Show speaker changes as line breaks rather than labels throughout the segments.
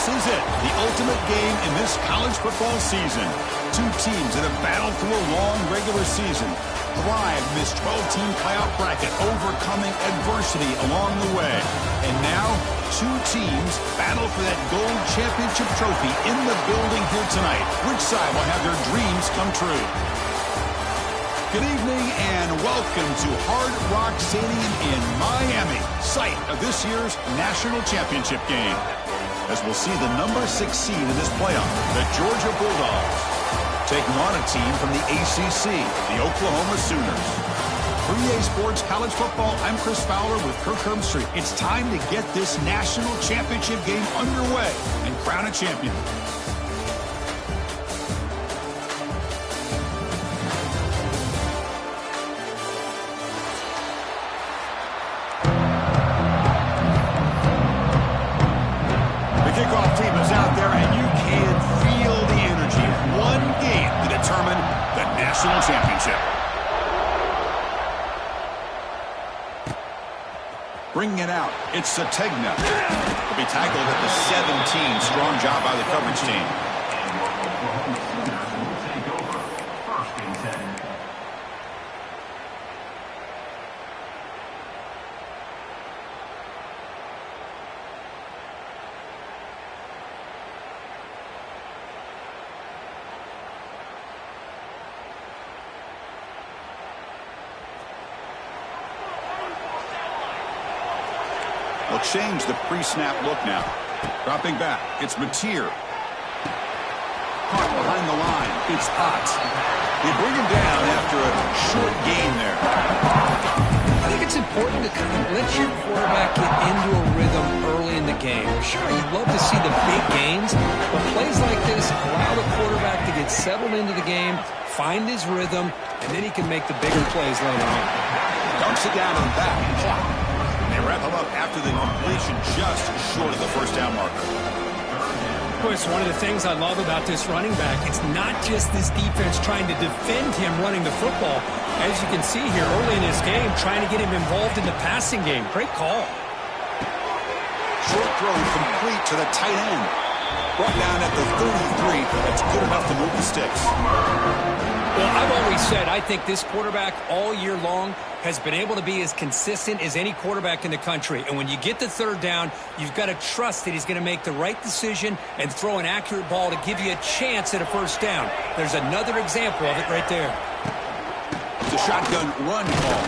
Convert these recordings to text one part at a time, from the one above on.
This is it, the ultimate game in this college football season. Two teams that have battled through a long regular season, thrived in this 12-team playoff bracket, overcoming adversity along the way. And now, two teams battle for that gold championship trophy in the building here tonight. Which side will have their dreams come true? Good evening and welcome to Hard Rock Stadium in Miami, site of this year's national championship game. As we'll see the number 6 seed in this playoff, the Georgia Bulldogs, taking on a team from the ACC, the Oklahoma Sooners. For EA Sports College Football, I'm Chris Fowler with Kirk Herbstreit. It's time to get this national championship game underway and crown a champion. Kickoff team is out there, and you can feel the energy. One game to determine the national championship. Bringing it out, it's Sategna. Will be tackled at the 17. Strong job by the coverage team. They'll change the pre-snap look now. Dropping back, it's Mateer. Caught behind the line, it's Potts. They bring him down after a short gain there.
I think it's important to kind of let your quarterback get into a rhythm early in the game. Sure, you'd love to see the big gains, but plays like this allow the quarterback to get settled into the game, find his rhythm, and then he can make the bigger plays later on.
Dumps it down on the back. Clock. They wrap him up after the completion just short of the first down marker.
Of course, one of the things I love about this running back, it's not just this defense trying to defend him running the football. As you can see here early in this game, trying to get him involved in the passing game. Great call.
Short throw complete to the tight end. Brought down at the 33. That's good enough to move the sticks.
Well, I've always said I think this quarterback all year long has been able to be as consistent as any quarterback in the country. And when you get the third down, you've got to trust that he's going to make the right decision and throw an accurate ball to give you a chance at a first down. There's another example of it right there.
It's a shotgun run call.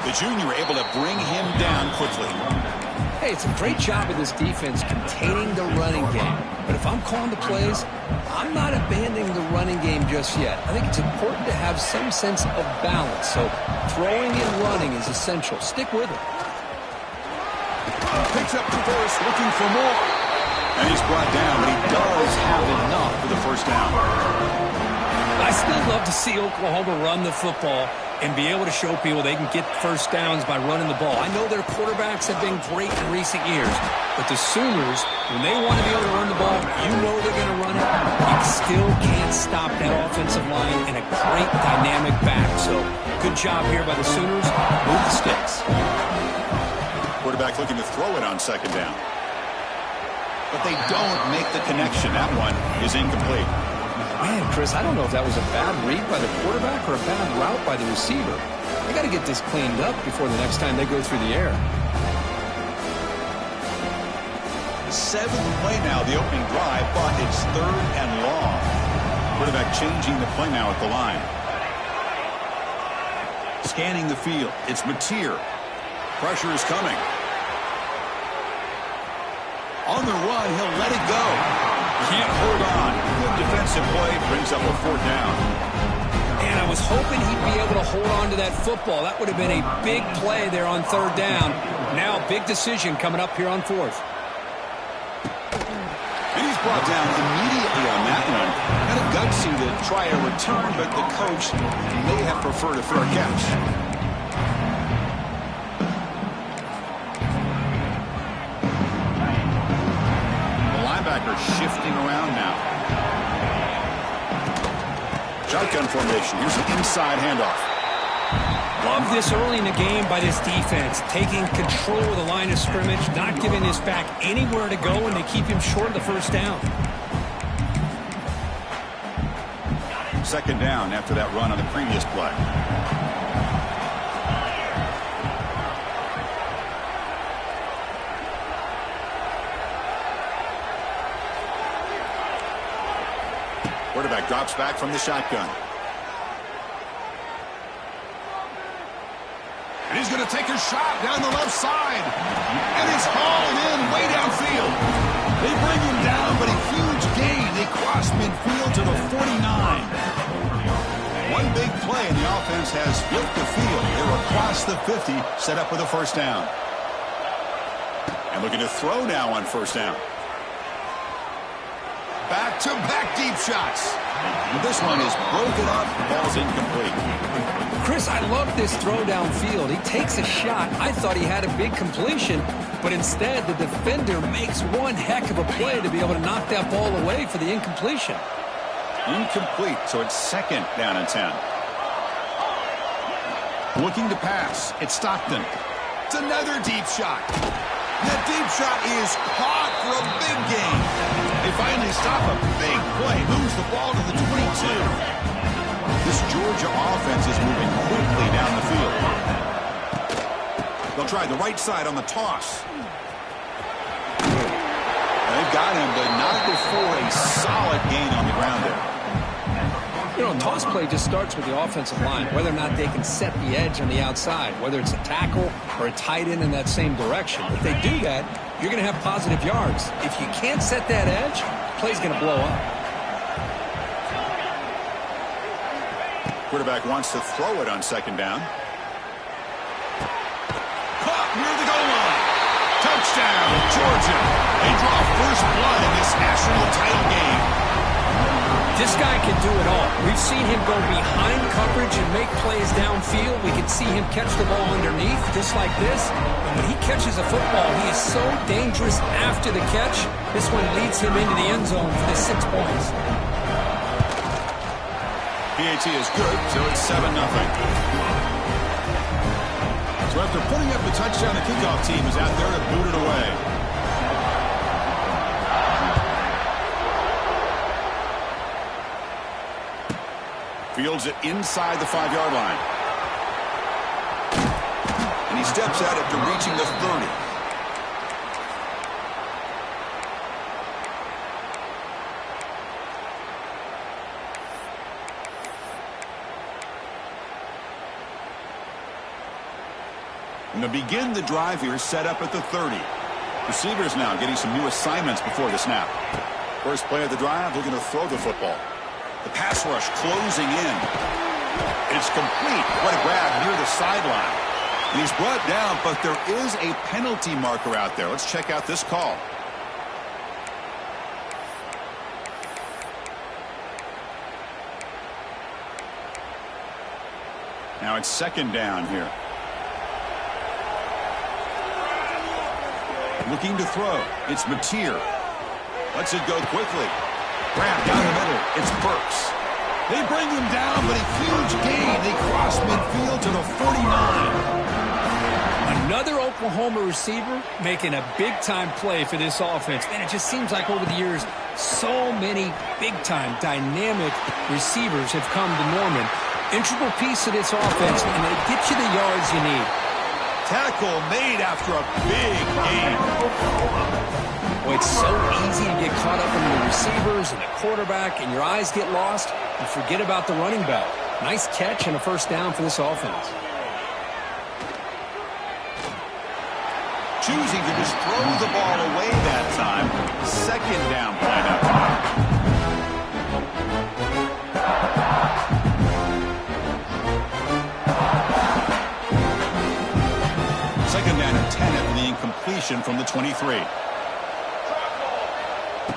The junior able to bring him down quickly.
Hey, it's a great job of this defense containing the running game. But if I'm calling the plays, I'm not abandoning the running game just yet. I think it's important to have some sense of balance. So throwing and running is essential. Stick with it.
Picks up the first, looking for more. And he's brought down, but he does have enough for the first down.
I still love to see Oklahoma run the football and be able to show people they can get first downs by running the ball. I know their quarterbacks have been great in recent years, but the Sooners, when they want to be able to run the ball, you know they're going to run it. You still can't stop that offensive line and a great dynamic back. So good job here by the Sooners. Move the sticks.
Quarterback looking to throw it on second down. But they don't make the connection. That one is incomplete.
Man, Chris, I don't know if that was a bad read by the quarterback or a bad route by the receiver. They got to get this cleaned up before the next time they go through the air.
7th play now, the opening drive, but it's 3rd and long. Quarterback changing the play now at the line. Scanning the field, it's Mateer. Pressure is coming. On the run, he'll let it go. Can't hold on. Good defensive play, brings up a 4th down.
And I was hoping he'd be able to hold on to that football. That would have been a big play there on 3rd down. Now, big decision coming up here on 4th.
And he's brought down immediately on that one. Kind of gutsy to try a return, but the coach may have preferred a fair catch. Shifting around now. Shotgun formation. Here's an inside handoff.
Love this early in the game by this defense, taking control of the line of scrimmage, not giving this back anywhere to go, and they keep him short of the first down.
Second down after that run on the previous play. Quarterback drops back from the shotgun. And he's going to take a shot down the left side. And he's hauled in way downfield. They bring him down, but a huge gain. They cross midfield to the 49. One big play, and the offense has flipped the field. They're across the 50, set up with a first down. And looking to throw now on first down. Back-to-back deep shots. And this one is broken up. The ball's incomplete.
Chris, I love this throw downfield. He takes a shot. I thought he had a big completion, but instead the defender makes one heck of a play to be able to knock that ball away for the incompletion.
Incomplete, so it's second down and 10. Looking to pass. It's Stockton. It's another deep shot. That deep shot is caught for a big gain. They finally stop a big play. Moves the ball to the 22. This Georgia offense is moving quickly down the field. They'll try the right side on the toss. They've got him, but not before a solid gain on the ground there.
You know, a toss play just starts with the offensive line, whether or not they can set the edge on the outside, whether it's a tackle or a tight end in that same direction. If they do that, you're going to have positive yards. If you can't set that edge, the play's going to blow up.
Quarterback wants to throw it on second down. Caught near the goal line. Touchdown, Georgia. They draw first blood in this national title game.
This guy can do it all. We've seen him go behind coverage and make plays downfield. We can see him catch the ball underneath, just like this. And when he catches a football, he is so dangerous after the catch. This one leads him into the end zone for the 6 points.
PAT is good, so it's 7-0. So after putting up the touchdown, the kickoff team is out there to boot it away. Fields it inside the 5-yard line. And he steps out after reaching the 30. And to begin the drive here, set up at the 30. Receivers now getting some new assignments before the snap. First play of the drive, looking to throw the football. The pass rush closing in. It's complete. What a grab near the sideline. And he's brought down, but there is a penalty marker out there. Let's check out this call. Now it's second down here. Looking to throw. It's Mateer. Lets it go quickly. Grab down the middle. It's Burks. They bring him down, but a huge gain. They cross midfield to the 49.
Another Oklahoma receiver making a big-time play for this offense. Man, it just seems like over the years, so many big-time, dynamic receivers have come to Norman. Integral piece of this offense, and they get you the yards you need.
Tackle made after a big gain.
Boy, it's so easy to get caught up in the receivers and the quarterback, and your eyes get lost. You forget about the running back. Nice catch and a first down for this offense.
Choosing to just throw the ball away that time. Second down play that time. Second down and 10 after the incompletion from the 23.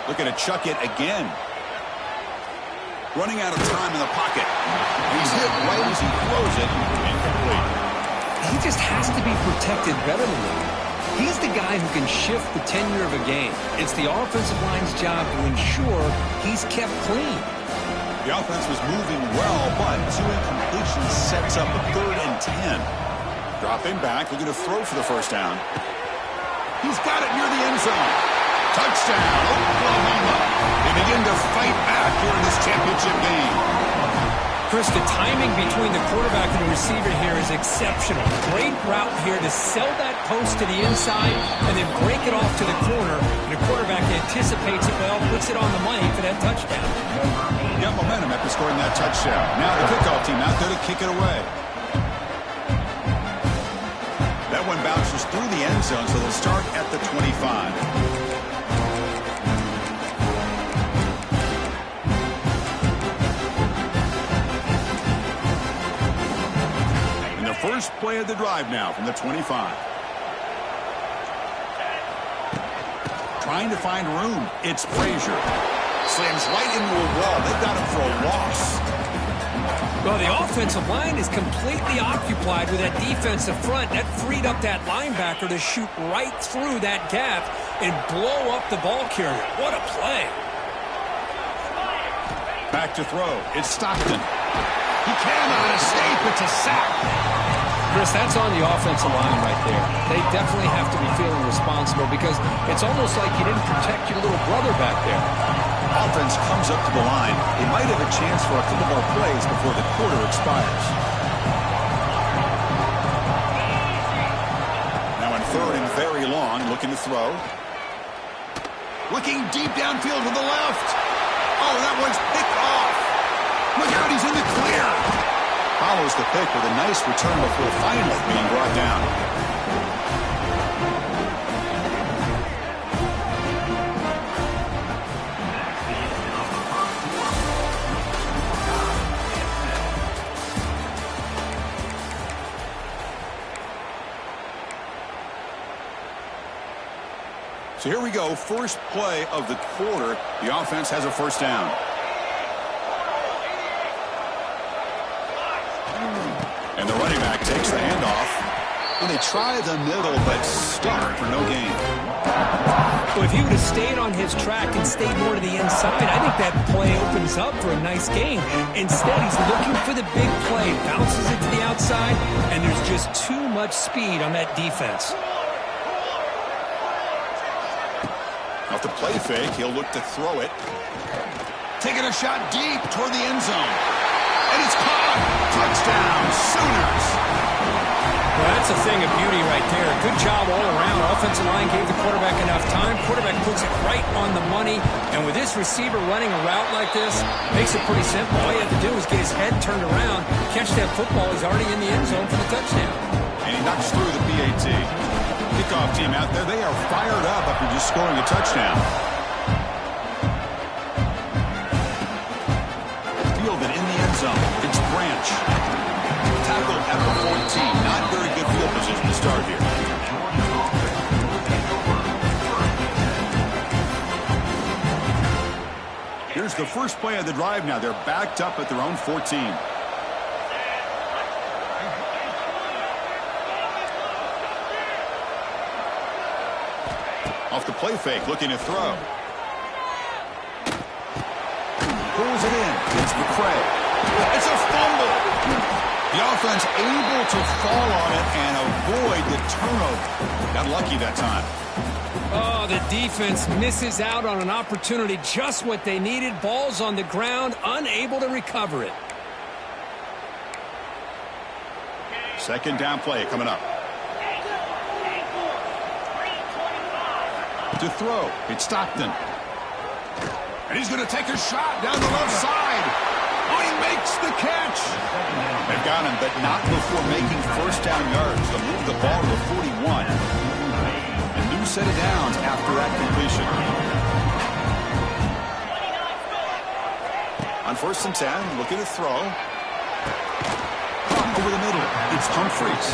Looking to chuck it again. Running out of time in the pocket. He's hit right as he throws it. Incomplete.
He just has to be protected better than that. He's the guy who can shift the tenure of a game. It's the offensive line's job to ensure he's kept clean.
The offense was moving well, but 2 incompletions conversion sets up a 3rd and 10. Dropping back, looking to throw for the first down. He's got it near the end zone. Touchdown, Oklahoma. They begin to fight back here in this championship game.
Chris, the timing between the quarterback and the receiver here is exceptional. Great route here to sell that post to the inside and then break it off to the corner. And the quarterback anticipates it well, puts it on the money for that touchdown.
Got momentum after scoring that touchdown. Now the kickoff team out there to kick it away. That one bounces through the end zone, so they'll start at the 25. First play of the drive now from the 25. Trying to find room. It's Frazier. Slams right into a wall. They've got him for a loss.
Well, the offensive line is completely occupied with that defensive front. That freed up that linebacker to shoot right through that gap and blow up the ball carrier. What a play.
Back to throw. It's Stockton. He cannot escape. It's a sack.
Chris, that's on the offensive line right there. They definitely have to be feeling responsible because it's almost like you didn't protect your little brother back there.
Offense comes up to the line. They might have a chance for a couple more plays before the quarter expires. Now in 3rd and very long, looking to throw. Looking deep downfield to the left. Oh, that one's picked off. Look out, he's in the clear. Follows the pick with a nice return before finally being brought down. So here we go, first play of the quarter. The offense has a first down. And the running back takes the handoff. And they try the middle, but stuck for no gain.
Well, if he would have stayed on his track and stayed more to the inside, I think that play opens up for a nice gain. Instead, he's looking for the big play, bounces it to the outside, and there's just too much speed on that defense.
Off the play fake, he'll look to throw it. Taking a shot deep toward the end zone. And it's caught. Touchdown, Sooners.
Well, that's a thing of beauty right there. Good job all around. Offensive line gave the quarterback enough time. Quarterback puts it right on the money. And with this receiver running a route like this, makes it pretty simple. All you have to do is get his head turned around, catch that football. He's already in the end zone for the touchdown.
And he knocks through the PAT. Kickoff team out there, they are fired up after just scoring a touchdown. Fielded in the end zone. It's Branch. Tackle at the 14. Not very good field position to start here. Here's the first play of the drive now. They're backed up at their own 14. Off the play fake, looking to throw. Pulls it in. It's McCray. It's a fumble. The offense able to fall on it and avoid the turnover. Got lucky that time.
Oh, the defense misses out on an opportunity. Just what they needed. Ball's on the ground, unable to recover it.
Second down play coming up. To throw, it's Stockton. And he's going to take a shot down the left side. Oh, he makes the catch. They've got him, but not before making first down yards. They'll move the ball to the 41. A new set of downs after that completion. On 1st and 10, looking to throw. Over the middle, it's Humphreys.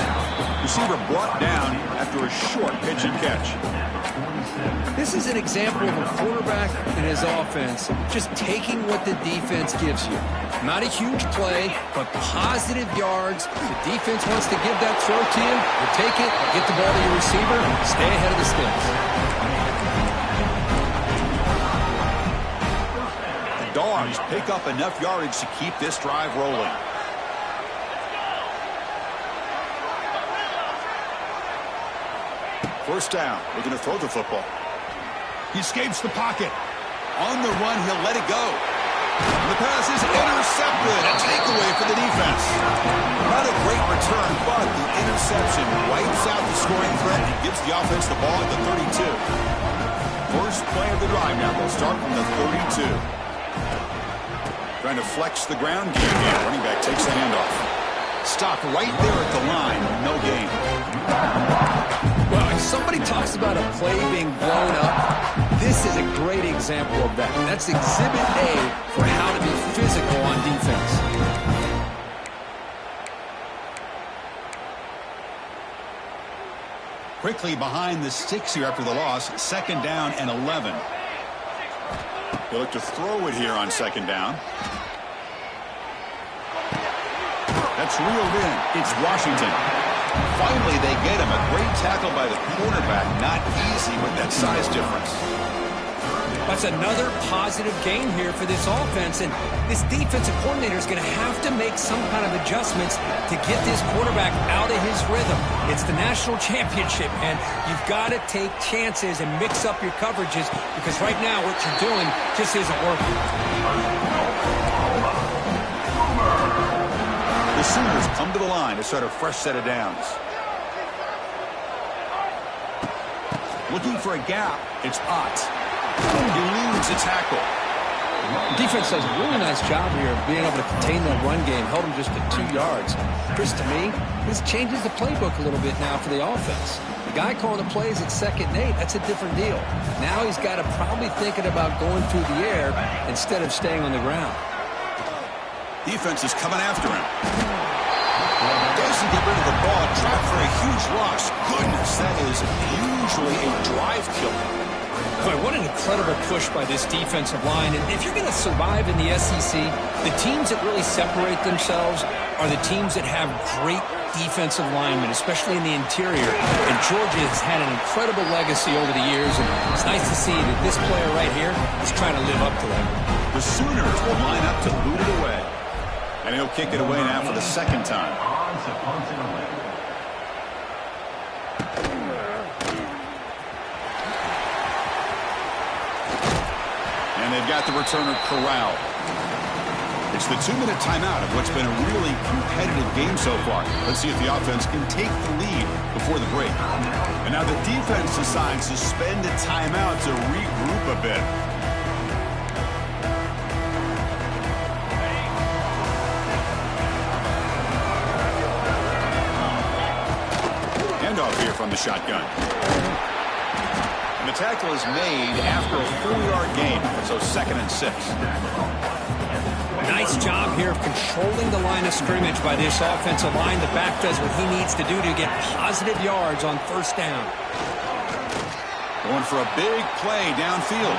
Receiver brought down after a short pitch and catch.
This is an example of a quarterback and his offense just taking what the defense gives you. Not a huge play, but positive yards. The defense wants to give that throw to you. You take it, get the ball to your receiver, stay ahead of the sticks.
The Dogs pick up enough yardage to keep this drive rolling. First down. Looking to throw the football. He escapes the pocket. On the run, he'll let it go. And the pass is intercepted. A takeaway for the defense. Not a great return, but the interception wipes out the scoring threat and gives the offense the ball at the 32. First play of the drive now. They'll start from the 32. Trying to flex the ground game here. Running back takes the handoff. Stopped right there at the line. No gain.
Well, if somebody talks about a play being blown up, this is a great example of that. That's Exhibit A for how to be physical on defense.
Quickly behind the sticks here after the loss. Second down and 11. They look to throw it here on second down. That's reeled in. It's Washington. Finally, they get him. A great tackle by the cornerback. Not easy with that size difference.
That's another positive gain here for this offense, and this defensive coordinator is going to have to make some kind of adjustments to get this quarterback out of his rhythm. It's the national championship, and you've got to take chances and mix up your coverages, because right now what you're doing just isn't working.
The Sooners come to the line to start a fresh set of downs. Looking for a gap. It's Ott. He eludes a tackle.
Defense does a really nice job here of being able to contain that run game. Held him just at 2 yards. Chris, to me, this changes the playbook a little bit now for the offense. The guy calling the plays at 2nd and 8, that's a different deal. Now he's got to probably thinking about going through the air instead of staying on the ground.
Defense is coming after him. Doesn't get rid of the ball. Trapped for a huge loss. Goodness, that is usually a drive killer.
Boy, what an incredible push by this defensive line. And if you're going to survive in the SEC, the teams that really separate themselves are the teams that have great defensive linemen, especially in the interior. And Georgia has had an incredible legacy over the years, and it's nice to see that this player right here is trying to live up to that.
The Sooners will line up to boot it away. And he'll kick it away now for the second time. And they've got the returner corralled. It's the 2-minute timeout of what's been a really competitive game so far. Let's see if the offense can take the lead before the break. And now the defense decides to spend a timeout to regroup a bit. Handoff here from the shotgun. And the tackle is made after a 4-yard gain, so 2nd and 6.
Nice job here of controlling the line of scrimmage by this offensive line. The back does what he needs to do to get positive yards on first down.
Going for a big play downfield.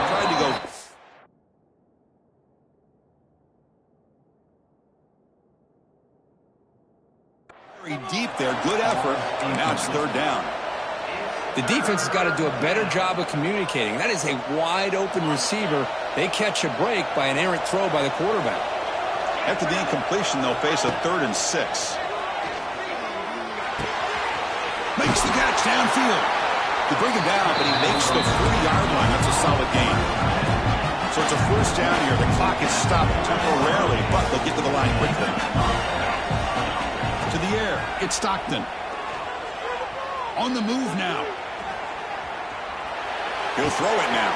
Tried to go very deep there. Good effort. And now it's 3rd down.
The defense has got to do a better job of communicating. That is a wide-open receiver. They catch a break by an errant throw by the quarterback.
After the incompletion, they'll face a 3rd and 6. Makes the catch downfield. They bring him down, but he makes the 40-yard line. That's a solid gain. So it's a first down here. The clock is stopped temporarily, but they'll get to the line quickly. To the air. It's Stockton. On the move now. He'll throw it now.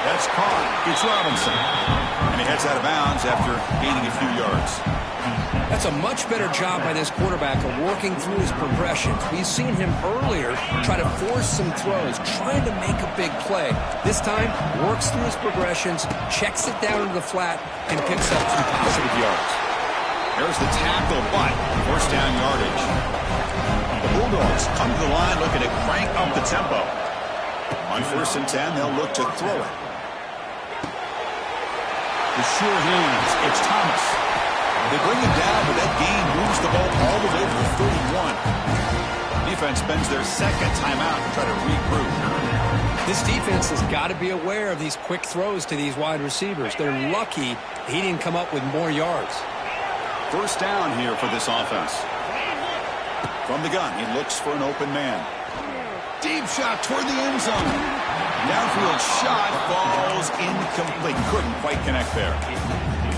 That's caught. It's Robinson. And he heads out of bounds after gaining a few yards.
That's a much better job by this quarterback of working through his progressions. We've seen him earlier try to force some throws, trying to make a big play. This time, works through his progressions, checks it down into the flat, and picks up some positive yards.
There's the tackle, but first down yardage. The Bulldogs come to the line looking to crank up the tempo. On 1st and 10, they'll look to throw it. The sure hands. It's Thomas. They bring him down, but that gain moves the ball all the way to the 31. Defense spends their 2nd timeout to try to regroup.
This defense has got to be aware of these quick throws to these wide receivers. They're lucky he didn't come up with more yards.
First down here for this offense. From the gun, he looks for an open man. deep shot toward the end zone. Downfield shot falls incomplete. Couldn't quite connect there.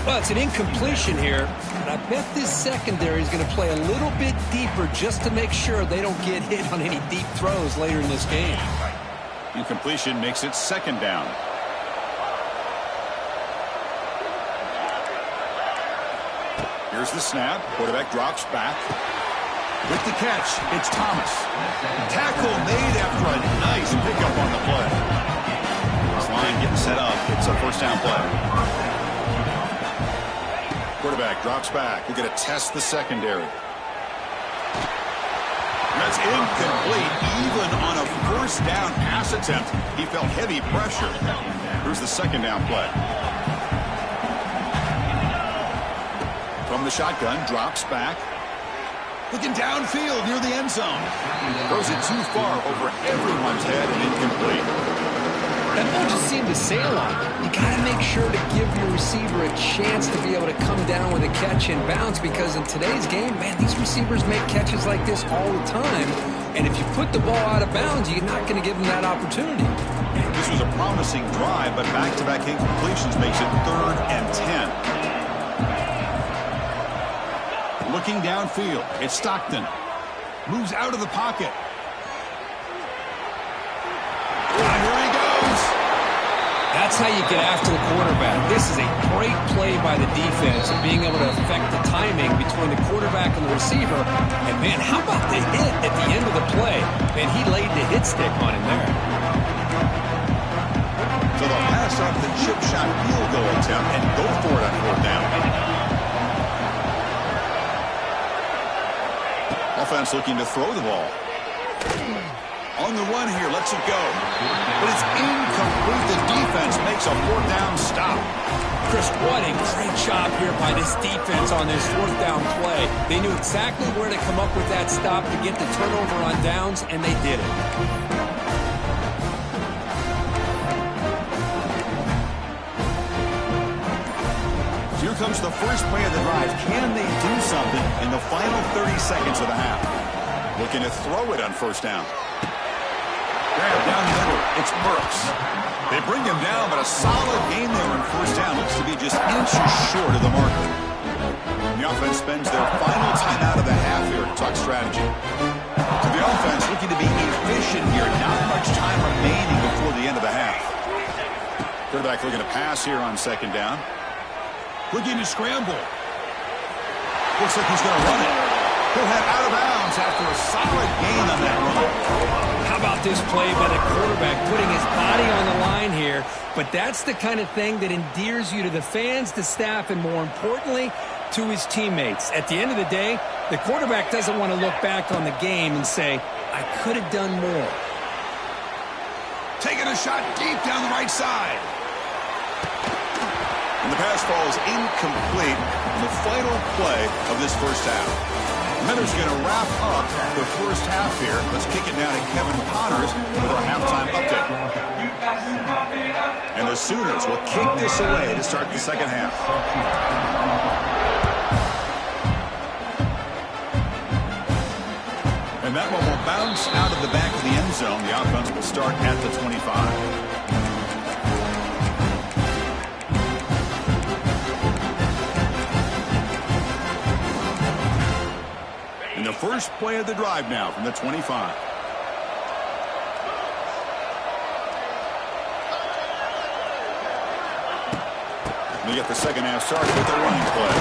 Well, it's an incompletion here, but I bet this secondary is going to play a little bit deeper just to make sure they don't get hit on any deep throws later in this game.
Incompletion makes it second down. Here's the snap. Quarterback drops back. With the catch, it's Thomas. Tackle made after a nice pickup on the play. This line getting set up. It's a first down play. Quarterback drops back. We're going to test the secondary. That's incomplete. Even on a first down pass attempt, he felt heavy pressure. Here's the second down play. From the shotgun, drops back. Looking downfield near the end zone. Throws it too far over everyone's head and incomplete.
That ball just seemed to sail on. You got to make sure to give your receiver a chance to be able to come down with a catch and bounce, because in today's game, man, these receivers make catches like this all the time. And if you put the ball out of bounds, you're not going to give them that opportunity.
This was a promising drive, but back-to-back incompletions makes it 3rd and 10. Looking downfield, it's Stockton. Moves out of the pocket. And here he goes.
That's how you get after the quarterback. This is a great play by the defense and being able to affect the timing between the quarterback and the receiver. And, man, how about the hit at the end of the play? Man, he laid the hit stick on him there.
So they'll pass off the chip shot field goal attempt and go for it on 4th down. Offense looking to throw the ball. On the run here, lets it go. But it's incomplete. The defense makes a 4th down stop.
Chris, what a great job here by this defense on this 4th down play. They knew exactly where to come up with that stop to get the turnover on downs, and they did it.
Here comes the first play of the drive. Can they do something in the final 30 seconds of the half? Looking to throw it on 1st down. Grab down the middle. It's Burks. They bring him down, but a solid game there on 1st down. Looks to be just inches short of the marker. The offense spends their final timeout of the half here to talk strategy. So the offense looking to be efficient here. Not much time remaining before the end of the half. Quarterback looking to pass here on 2nd down. Looking to scramble. Looks like he's going to run it. He'll head out of bounds after a solid gain on that run.
How about this play by the quarterback, putting his body on the line here? But that's the kind of thing that endears you to the fans, the staff, and more importantly, to his teammates. At the end of the day, the quarterback doesn't want to look back on the game and say, I could have done more.
Taking a shot deep down the right side. And the pass falls incomplete in the final play of this first half. Mentor's going to wrap up the first half here. Let's kick it down to Kevin Connors with our halftime update. And the Sooners will kick this away to start the second half. And that one will bounce out of the back of the end zone. The offense will start at the 25. And the first play of the drive now from the 25. We get the second half started with a running play.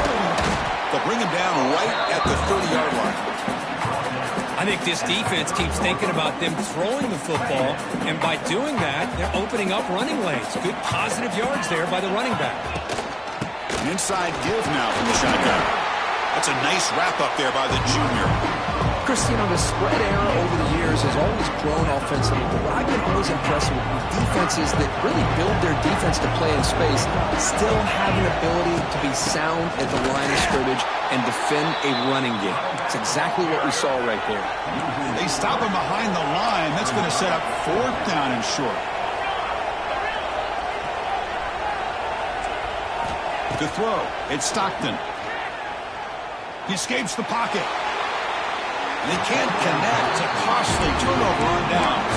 They'll bring him down right at the 30-yard line.
I think this defense keeps thinking about them throwing the football, and by doing that, they're opening up running lanes. Good positive yards there by the running back.
An inside give now from the shotgun. That's a nice wrap-up there by the junior.
Chris, you know, the spread era over the years has always grown offensively, but what I've been always impressed with defenses that really build their defense to play in space still have an ability to be sound at the line of scrimmage and defend a running game. It's exactly what we saw right there.
They stop him behind the line. That's going to set up 4th down and short. To throw, it's Stockton. He escapes the pocket. And they can't connect. A costly turnover on downs.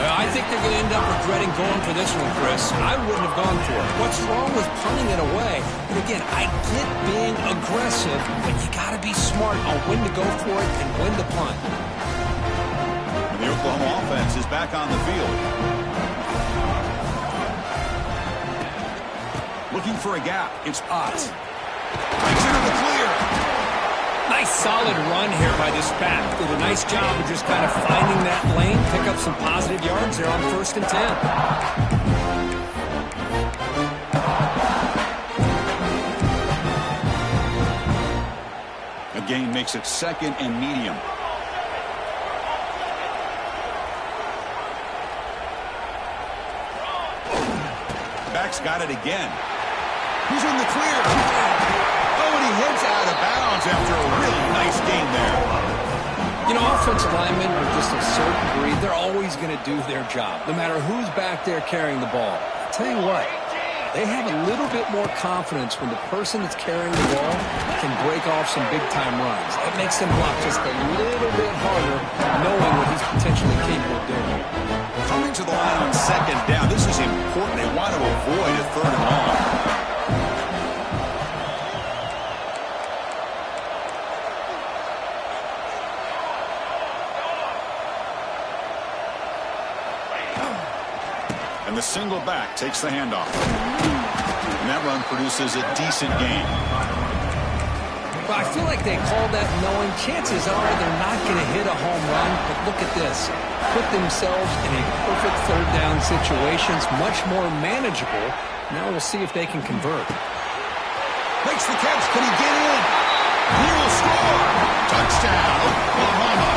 I think they're going to end up regretting going for this one, Chris. I wouldn't have gone for it. What's wrong with punting it away? And again, I get being aggressive, but you got to be smart on when to go for it and when to punt.
And the Oklahoma offense is back on the field. Looking for a gap. It's Ott. Breaks into the clear.
Nice solid run here by this back. Did a nice job of just kind of finding that lane, pick up some positive yards there on 1st and 10.
A gain makes it 2nd and medium. Back's got it again. He's in the clear. Oh, and he heads out of bounds after a really nice game there.
You know, offensive linemen are just a certain breed. They're always going to do their job, no matter who's back there carrying the ball. I'll tell you what, they have a little bit more confidence when the person that's carrying the ball can break off some big-time runs. It makes them block just a little bit harder, knowing what he's potentially capable of doing.
Coming to the line on 2nd down, this is important. They want to avoid a 3rd and long. And the single back takes the handoff. And that run produces a decent gain.
Well, I feel like they called that knowing chances are they're not going to hit a home run. But look at this. Put themselves in a perfect 3rd down situation. It's much more manageable. Now we'll see if they can convert.
Makes the catch. Can he get in? He will score. Touchdown, Oklahoma.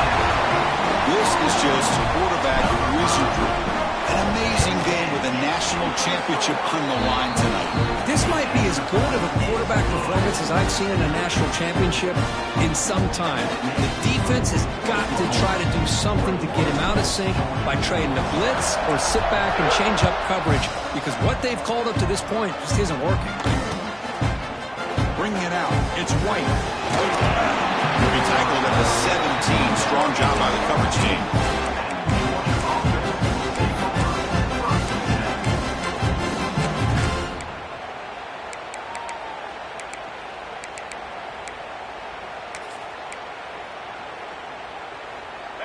This is just quarterback wizardry. An amazing game with a national championship on the line tonight.
This might be as good of a quarterback performance as I've seen in a national championship in some time. The defense has got to try to do something to get him out of sync by trading the blitz or sit back and change up coverage, because what they've called up to this point just isn't working.
Bringing it out. It's White. He'll be tackled at the 17. Strong job by the coverage team.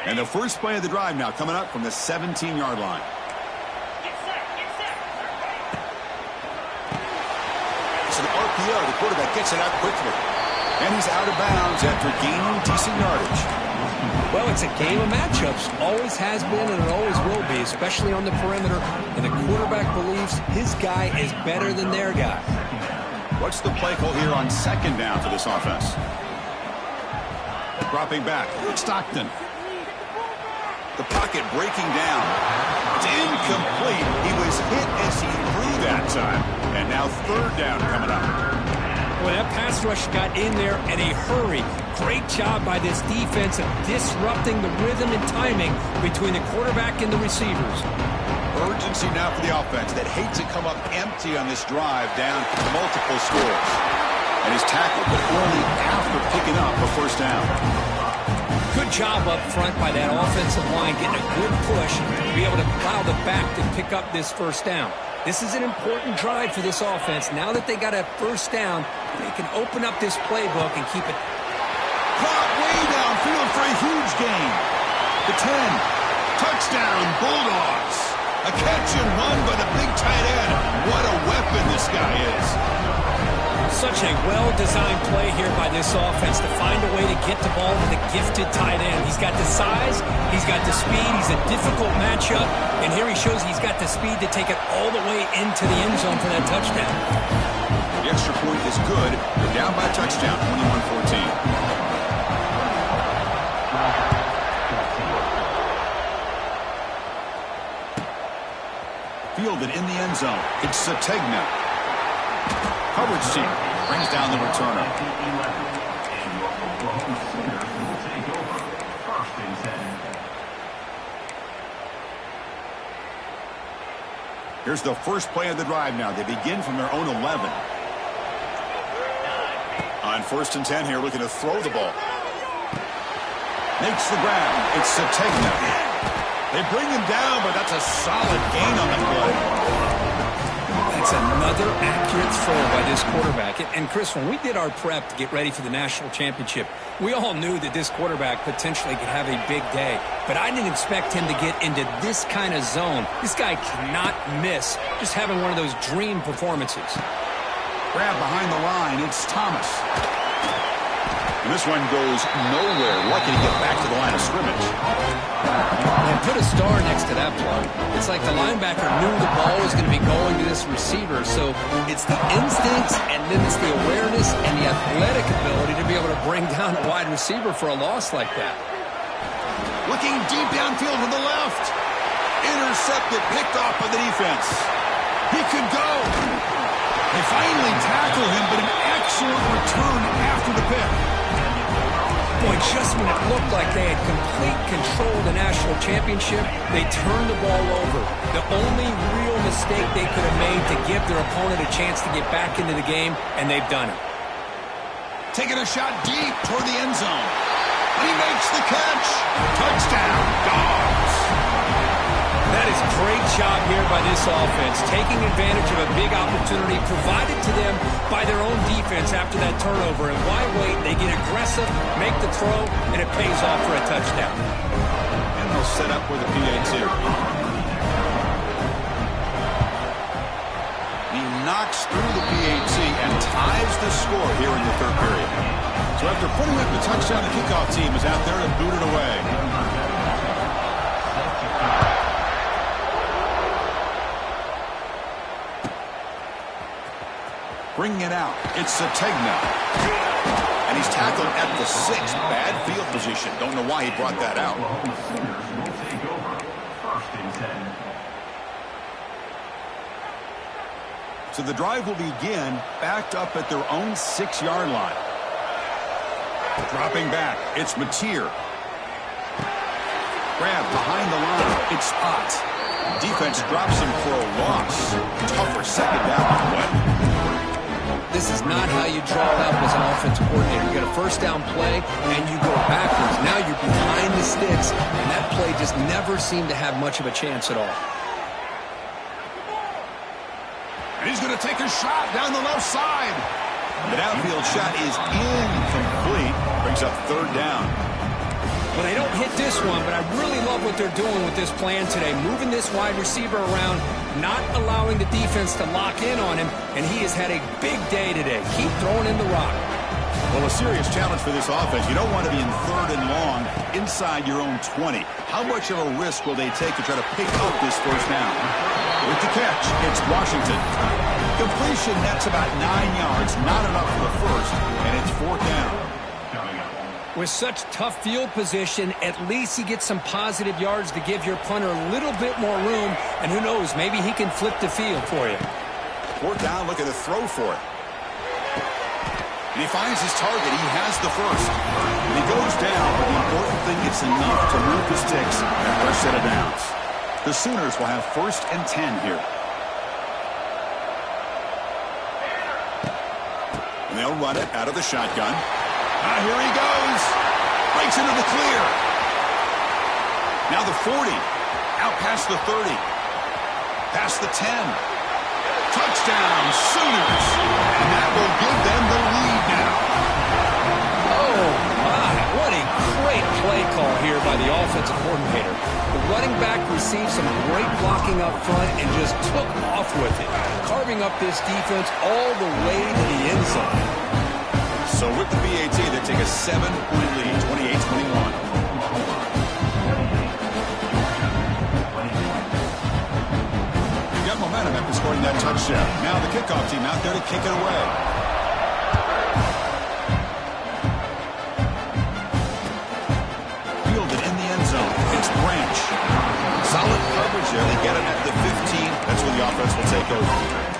And the first play of the drive now coming up from the 17-yard line. So the RPO, the quarterback gets it out quickly. And he's out of bounds after gaining decent yardage.
Well, it's a game of matchups. Always has been and it always will be, especially on the perimeter. And the quarterback believes his guy is better than their guy.
What's the play call here on 2nd down for this offense? Dropping back. It's Stockton. The pocket breaking down. It's incomplete. He was hit as he threw that time. And now 3rd down coming up.
Well, that pass rush got in there in a hurry. Great job by this defense of disrupting the rhythm and timing between the quarterback and the receivers.
Urgency now for the offense that hates to come up empty on this drive down multiple scores. And he's tackled, but only after picking up a 1st down.
Good job up front by that offensive line, getting a good push to be able to allow the back to pick up this 1st down. This is an important drive for this offense. Now that they got a 1st down, they can open up this playbook and keep it.
Caught way downfield for a huge gain. The 10. Touchdown, Bulldogs. A catch and run by the big tight end. What a weapon this guy is.
Such a well-designed play here by this offense to find a way to get the ball to the gifted tight end. He's got the size, he's got the speed, he's a difficult matchup, and here he shows he's got the speed to take it all the way into the end zone for that touchdown.
The extra point is good. They're down by a touchdown, 21-14. Fielded in the end zone. It's Sategna. Coverage team brings down the returner. Here's the first play of the drive now. They begin from their own 11. On 1st and 10 here, looking to throw the ball. Makes the grab. It's Sategna. They bring him down, but that's a solid gain on the play.
That's another accurate throw by this quarterback. And Chris, when we did our prep to get ready for the national championship, we all knew that this quarterback potentially could have a big day. But I didn't expect him to get into this kind of zone. This guy cannot miss. Just having one of those dream performances.
Grab behind the line. It's Thomas. And this one goes nowhere. Lucky to get back to the line of scrimmage.
And put a star next to that play. It's like the linebacker knew the ball was going to be going to this receiver. So it's the instincts, and then it's the awareness and the athletic ability to be able to bring down a wide receiver for a loss like that.
Looking deep downfield to the left. Intercepted, picked off by the defense. He could go. They finally tackle him, but an excellent return after the pick.
Boy, just when it looked like they had complete control of the national championship, they turned the ball over. The only real mistake they could have made to give their opponent a chance to get back into the game, and they've done it.
Taking a shot deep toward the end zone. And he makes the catch. Touchdown, Dogs.
That is a great job here by this offense, taking advantage of a big opportunity provided to them by their own defense after that turnover. And why wait? They get aggressive, make the throw, and it pays off for a touchdown.
And they'll set up with a PAT. He knocks through the PAT and ties the score here in the third period. So after putting up the touchdown, the kickoff team is out there to boot it away. Bringing it out, it's Sategna. And he's tackled at the 6. Bad field position. Don't know why he brought that out. So the drive will begin backed up at their own 6-yard line. Dropping back, it's Mateer. Grab behind the line, it's Potts. Defense drops him for a loss. Tougher second down on the way.
This is not how you draw it up as an offensive coordinator. You get a first down play, and you go backwards. Now you're behind the sticks, and that play just never seemed to have much of a chance at all.
And he's going to take a shot down the left side. The downfield shot is incomplete. Brings up third down.
Well, they don't hit this one, but I really love what they're doing with this plan today. Moving this wide receiver around, not allowing the defense to lock in on him, and he has had a big day today. Keep throwing in the rock.
Well, a serious challenge for this offense. You don't want to be in third and long inside your own 20. How much of a risk will they take to try to pick up this first down? With the catch, it's Washington. Completion nets about 9 yards, not enough for the first, and it's fourth down.
With such tough field position, at least he gets some positive yards to give your punter a little bit more room, and who knows, maybe he can flip the field for you.
Fourth down, look at the throw for it. And he finds his target. He has the first. And he goes down, but the important thing is enough to move the sticks and a fresh set of downs. The Sooners will have 1st and 10 here. And they'll run it out of the shotgun. Here he goes. Breaks into the clear. Now the 40. Out past the 30. Past the 10. Touchdown, Sooners. And that will give them the lead now.
Oh, my. What a great play call here by the offensive coordinator. The running back received some great blocking up front and just took off with it, carving up this defense all the way to the end zone.
So with the BAT, they take a 7-point lead, 28-21. You got momentum after scoring that touchdown. Now the kickoff team out there to kick it away. Fielded in the end zone. It's Branch. Solid coverage there. They get it at the 15. That's where the offense will take over.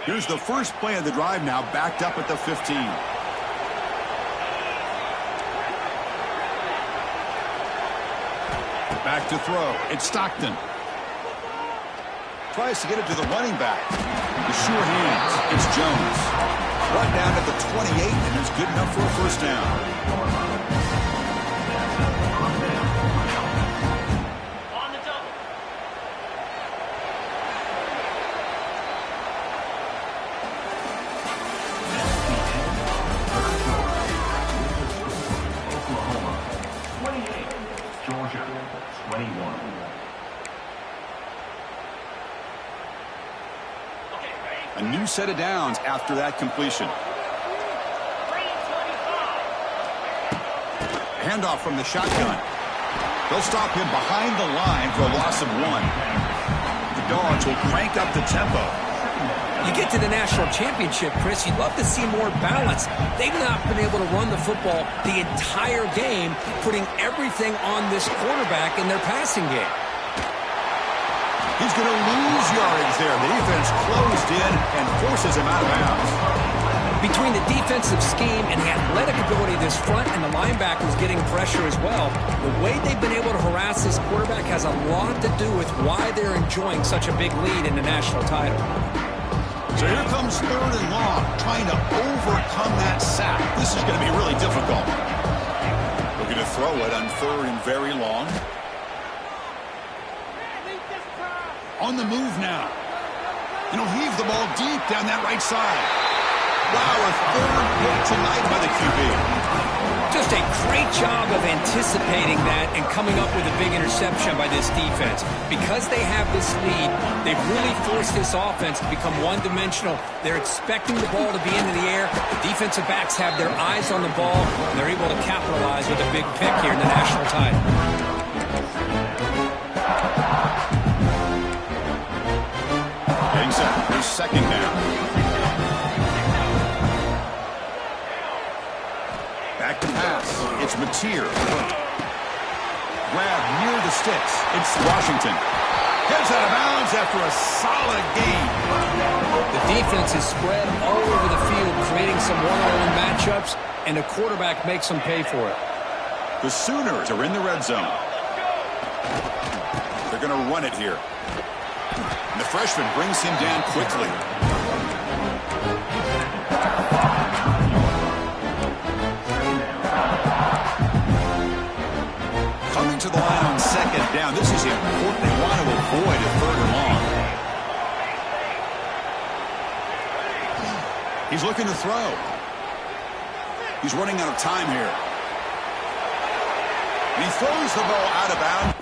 Here's the first play of the drive now, backed up at the 15. Back to throw. It's Stockton. tries to get it to the running back. The sure hands. It's Jones. Brought down at the 28, and it's good enough for a first down. A new set of downs after that completion. Handoff from the shotgun. They'll stop him behind the line for a loss of 1. The Dogs will crank up the tempo.
You get to the national championship, Chris, you'd love to see more balance. They've not been able to run the football the entire game, putting everything on this quarterback in their passing game.
He's going to lose yardage there. The defense closed in and forces him out of bounds.
Between the defensive scheme and the athletic ability of this front and the linebackers getting pressure as well, the way they've been able to harass this quarterback has a lot to do with why they're enjoying such a big lead in the national title.
So here comes 3rd and long, trying to overcome that sack. This is going to be really difficult. Looking to throw it on 3rd and very long. On the move now. And he'll heave the ball deep down that right side. Wow, a 3rd pick tonight by the QB.
Just a great job of anticipating that and coming up with a big interception by this defense. Because they have this lead, they've really forced this offense to become one-dimensional. They're expecting the ball to be into the air. The defensive backs have their eyes on the ball, and they're able to capitalize with a big pick here in the national title.
Here's 2nd down. Back to pass. It's Mateer. Grab near the sticks. It's Washington. Gets out of bounds after a solid game.
The defense is spread all over the field, creating some one-on-one matchups, and the quarterback makes them pay for it.
The Sooners are in the red zone. They're going to run it here. And the freshman brings him down quickly. Coming to the line on 2nd down. This is important. They want to avoid a 3rd and long. He's looking to throw. He's running out of time here. And he throws the ball out of bounds.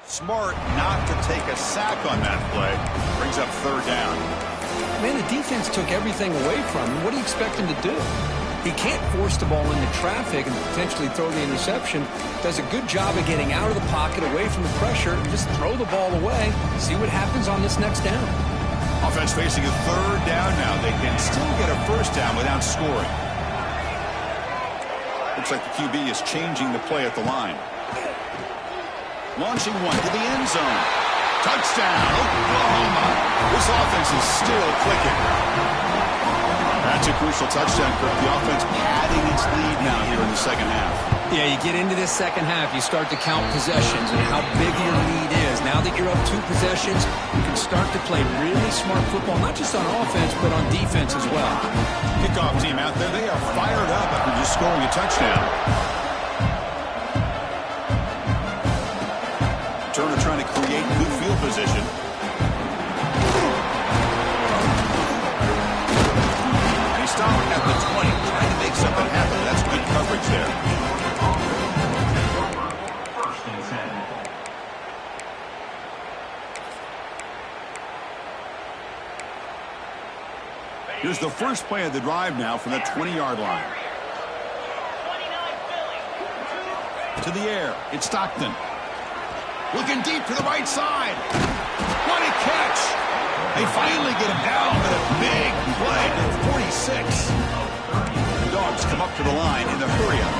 Smart not to take a sack on that play. Brings up 3rd down.
Man, the defense took everything away from him. What do you expect him to do? He can't force the ball into traffic and potentially throw the interception. Does a good job of getting out of the pocket, away from the pressure, just throw the ball away, see what happens on this next down.
Offense facing a 3rd down now. They can still get a first down without scoring. Looks like the QB is changing the play at the line. Launching one to the end zone. Touchdown, Oklahoma. This offense is still clicking. That's a crucial touchdown, Kirk. The offense padding its lead now here in the 2nd half.
Yeah, you get into this 2nd half, you start to count possessions and how big your lead is. Now that you're up 2 possessions, you can start to play really smart football, not just on offense, but on defense as well.
Kickoff team out there, they are fired up after just scoring a touchdown. Turner trying to create good field position. And he stopped at the 20, trying to make something happen. That's good coverage there.
1st and 10.
Here's the first play of the drive now from the 20-yard line. To the air, it's Stockton. Looking deep to the right side. What a catch. They finally get him down, but a big play. The Dogs come up to the line in the hurry-up.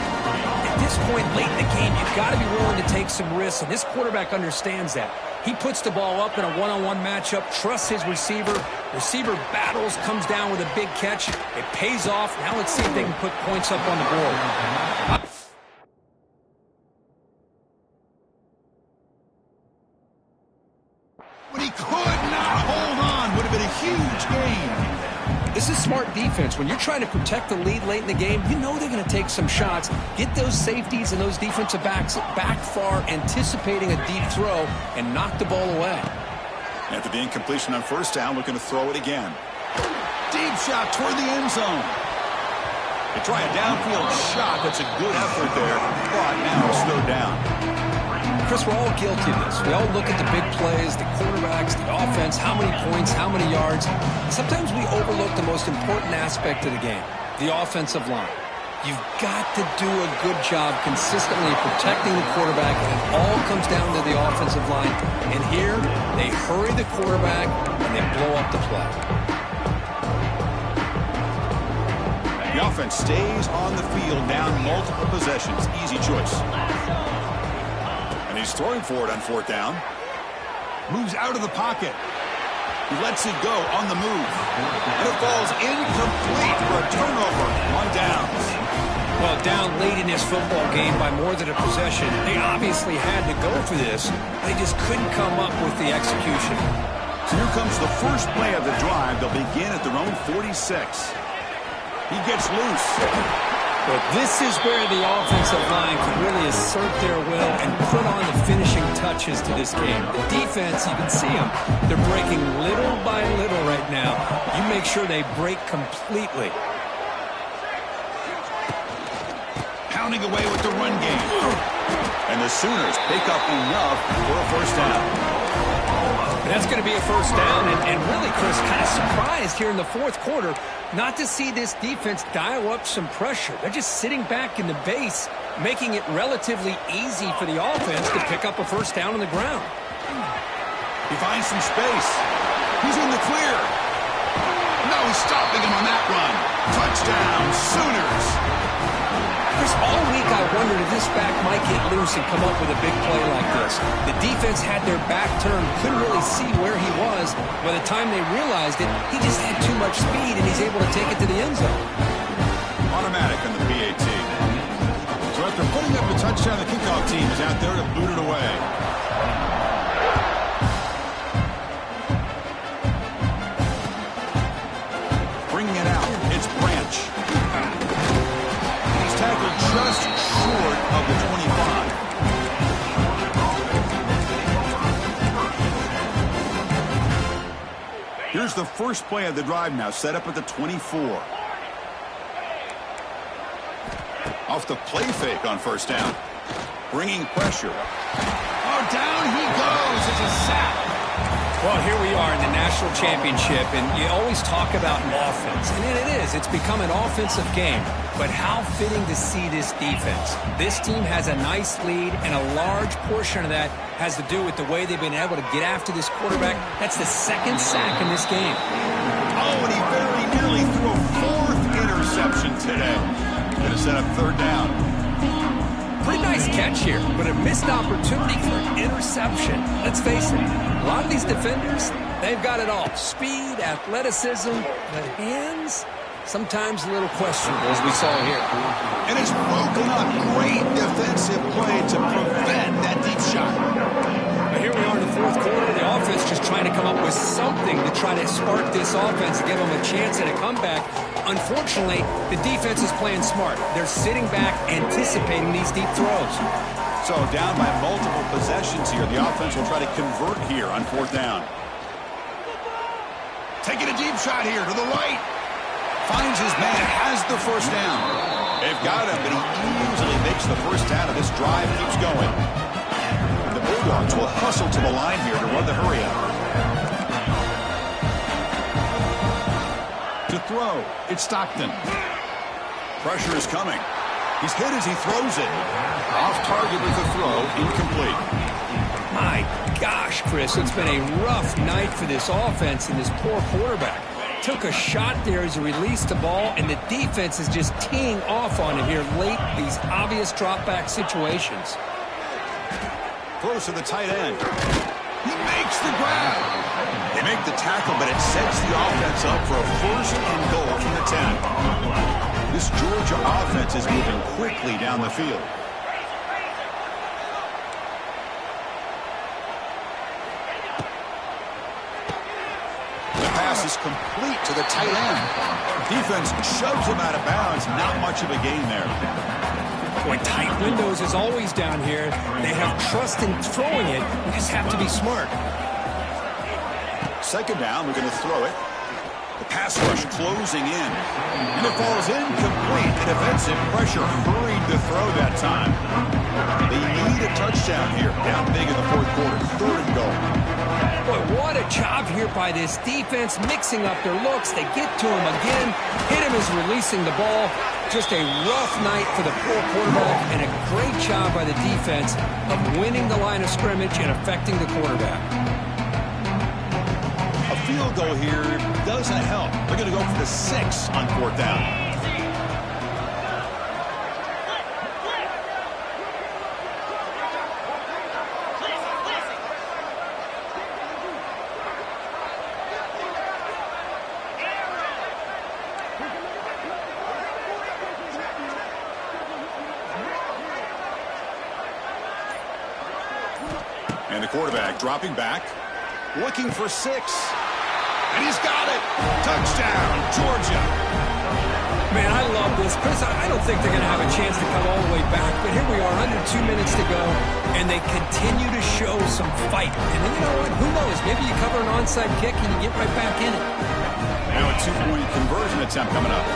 At this point late in the game, you've got to be willing to take some risks, and this quarterback understands that. He puts the ball up in a one-on-one matchup, trusts his receiver. Receiver battles, comes down with a big catch. It pays off. Now let's see if they can put points up on the board.
But he could not hold on. Would have been a huge gain.
This is smart defense. When you're trying to protect the lead late in the game, you know they're going to take some shots, get those safeties and those defensive backs back far, anticipating a deep throw, and knock the ball away.
After the incompletion on first down, looking to throw it again. Deep shot toward the end zone. They try a downfield shot. That's a good effort there, but now slowed down.
Chris, we're all guilty of this. We all look at the big plays, the quarterbacks, the offense, how many points, how many yards. Sometimes we overlook the most important aspect of the game, the offensive line. You've got to do a good job consistently protecting the quarterback, and it all comes down to the offensive line. And here, they hurry the quarterback, and they blow up the play.
The offense stays on the field, down multiple possessions. Easy choice. He's throwing for it on fourth down. Moves out of the pocket. He lets it go on the move. And it falls incomplete for a turnover. One down.
Well, down late in this football game by more than a possession. They obviously had to go for this. They just couldn't come up with the execution.
So here comes the first play of the drive. They'll begin at their own 46. He gets loose.
But this is where the offensive line can really assert their will and put on the finishing touches to this game. The defense, you can see them. They're breaking little by little right now. You make sure they break completely.
Pounding away with the run game. And the Sooners pick up enough for a first down.
And that's going to be a first down. And really, Chris, kind of surprised here in the fourth quarter not to see this defense dial up some pressure. They're just sitting back in the base, making it relatively easy for the offense to pick up a first down on the ground.
He finds some space. He's in the clear. No, he's stopping him on that run. Touchdown, Sooners.
Chris, all week I wondered if this back might get loose and come up with a big play like this. The defense had their back turned, couldn't really see where he was. By the time they realized it, he just had too much speed, and he's able to take it to the end zone.
Automatic on the PAT. So after putting up a touchdown, the kickoff team is out there to boot it away. Bringing it out, it's Branch. Tackled just short of the 25. Here's the first play of the drive now, set up at the 24. Off the play fake on first down. Bringing pressure. Oh, down he goes. It's a sack.
Well, here we are in the national championship, and you always talk about offense. And it is. It's become an offensive game. But how fitting to see this defense. This team has a nice lead, and a large portion of that has to do with the way they've been able to get after this quarterback. That's the second sack in this game.
Oh, and he very nearly threw a fourth interception today. Going to set up third down.
Pretty nice catch here, but a missed opportunity for an interception. Let's face it, a lot of these defenders, they've got it all. Speed, athleticism, but hands, sometimes a little questionable, as we saw here.
And it's broken up. Great defensive play to prevent that deep shot.
But here we are in the fourth quarter. The offense just trying to come up with something to try to spark this offense and give them a chance at a comeback. Unfortunately, the defense is playing smart. They're sitting back, anticipating these deep throws.
So down by multiple possessions here. The offense will try to convert here on fourth down. Taking a deep shot here to the right. Finds his man, has the first down. They've got him, but he easily makes the first down, and this drive keeps going. And the Bulldogs will hustle to the line here to run the hurry-up. To throw, it's Stockton. Pressure is coming. He's hit as he throws it. Off target with the throw, incomplete.
My gosh, Chris, it's been a rough night for this offense and this poor quarterback.
took a shot there as he released the ball, and the defense is just teeing off on it here late, these obvious drop-back situations.
Close to the tight end. He makes the grab. They make the tackle, but it sets the offense up for a first and goal from the 10. This Georgia offense is moving quickly down the field. The pass is complete to the tight end. Defense shoves him out of bounds. Not much of a gain there.
Boy, tight windows is always down here. They have trust in throwing it. You just have to be smart.
Second down, we're going to throw it. The pass rush closing in. And it falls incomplete. The defensive pressure hurried the throw that time. They need a touchdown here. Down big in the fourth quarter. Third and goal.
Boy, what a job here by this defense, mixing up their looks. They get to him again. Hit him as releasing the ball. Just a rough night for the poor quarterback, and a great job by the defense of winning the line of scrimmage and affecting the quarterback.
A field goal here doesn't help. They're going to go for the 6 on fourth down. And the quarterback dropping back, looking for 6. And he's got it. Touchdown, Georgia.
Man, I love this. Chris, I don't think they're going to have a chance to come all the way back. But here we are, under 2 minutes to go, and they continue to show some fight. And then, you know what? Who knows? Maybe you cover an onside kick and you get right back in it.
Now a 2-point conversion attempt coming up.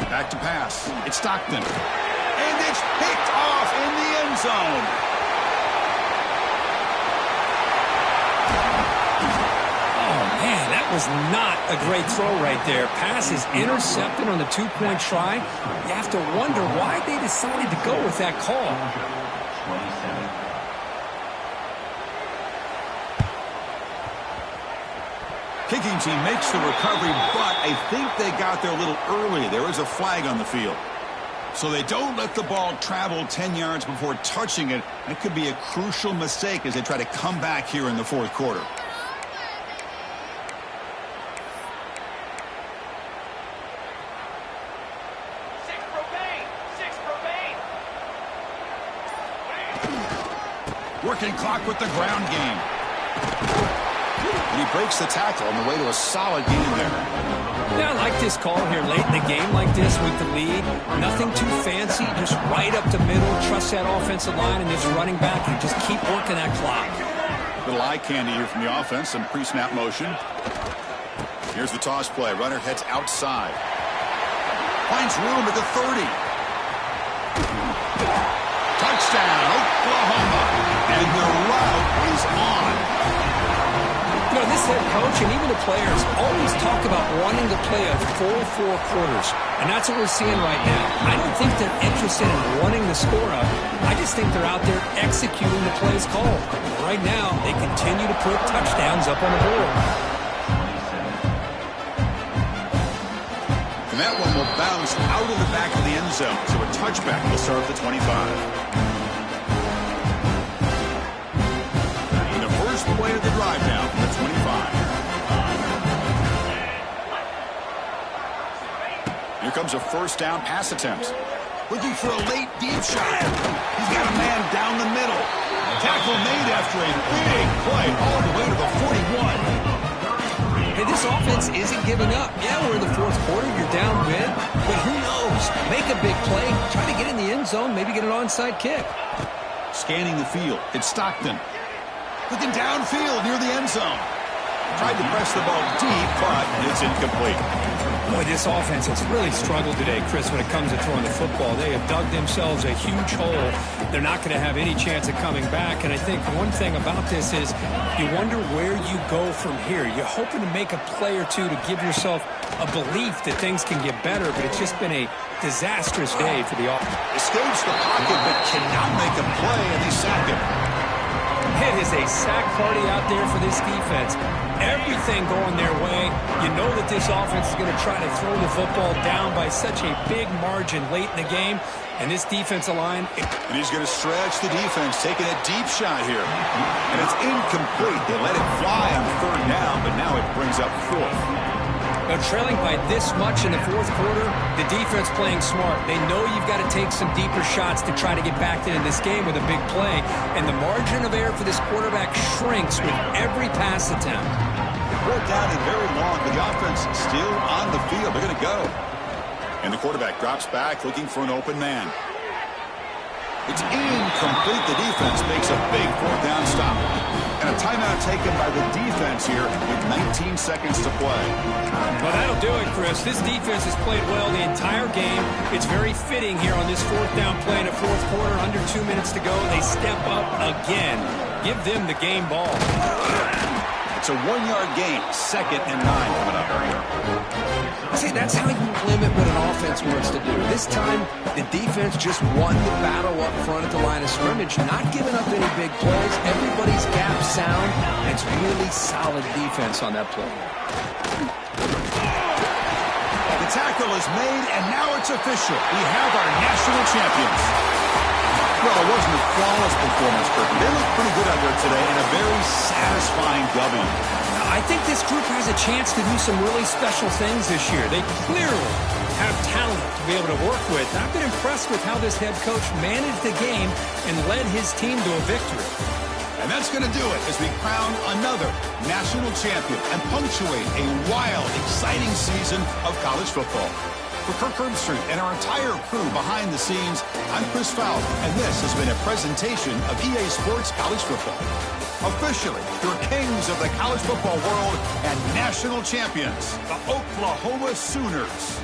Back to pass. It's Stockton. And it's picked off in the end zone.
Oh, man, that was not a great throw right there. Pass is intercepted on the 2-point try. You have to wonder why they decided to go with that call.
Kicking team makes the recovery, but I think they got there a little early. There is a flag on the field. So they don't let the ball travel 10 yards before touching it. That could be a crucial mistake as they try to come back here in the fourth quarter. Working clock with the ground game. And he breaks the tackle on the way to a solid gain there.
Yeah, I like this call here late in the game like this with the lead. Nothing too fancy, just right up the middle. Trust that offensive line and this running back and just keep working that clock.
Little eye candy here from the offense, some pre-snap motion. Here's the toss play. Runner heads outside. Finds room at the 30. Touchdown, Oklahoma. And the route is on.
You know, this head coach and even the players always talk about wanting to play a full 4 quarters. And that's what we're seeing right now. I don't think they're interested in running the score up. I just think they're out there executing the plays called. Right now, they continue to put touchdowns up on the board.
And that one will bounce out of the back of the end zone. So a touchback will serve the 25. And the first play of the drive now from the 25. Here comes a first down pass attempt. Looking for a late deep shot. He's got a man down the middle. Tackle made after a big play all the way to the 41.
Hey, this offense isn't giving up. Yeah, we're in the fourth quarter. You're down big. But who knows? Make a big play. Try to get in the end zone. Maybe get an onside kick.
Scanning the field. It's Stockton. Looking downfield near the end zone. Tried to press the ball deep, but it's incomplete.
Boy, this offense has really struggled today, Chris, when it comes to throwing the football. They have dug themselves a huge hole. They're not going to have any chance of coming back. And I think one thing about this is you wonder where you go from here. You're hoping to make a play or two to give yourself a belief that things can get better, but it's just been a disastrous day for the offense.
Escapes the pocket, but cannot make a play, and they sack him.
It is a sack party out there for this defense. Everything going their way. You know that this offense is going to try to throw the football down by such a big margin late in the game. And this defensive line...
And he's going to stretch the defense, taking a deep shot here. And it's incomplete. They let it fly on third down, but now it brings up fourth.
Now, trailing by this much in the fourth quarter, the defense playing smart. They know you've got to take some deeper shots to try to get back into this game with a big play. And the margin of error for this quarterback shrinks with every pass attempt.
Fourth down and very long, but the offense still on the field. They're going to go. And the quarterback drops back, looking for an open man. It's incomplete. The defense makes a big fourth down stop. And a timeout taken by the defense here with 19 seconds to play.
Well, that'll do it, Chris. This defense has played well the entire game. It's very fitting here on this fourth down play in the fourth quarter. Under 2 minutes to go. They step up again. Give them the game ball.
It's a 1-yard gain. 2nd and 9 coming up.
See, that's how you limit what an offense wants to do. This time, the defense just won the battle up front at the line of scrimmage, not giving up any big plays. Everybody's gap sound. It's really solid defense on that play.
The tackle is made, and now it's official. We have our national champions. Well, it wasn't a flawless performance, Kirk. They looked pretty good out there today in a very satisfying W.
I think this group has a chance to do some really special things this year. They clearly have talent to be able to work with. I've been impressed with how this head coach managed the game and led his team to a victory.
And that's going to do it as we crown another national champion and punctuate a wild, exciting season of college football. For Kirk Herbstreit and our entire crew behind the scenes, I'm Chris Fowler, and this has been a presentation of EA Sports College Football. Officially, your kings of the college football world and national champions, the Oklahoma Sooners.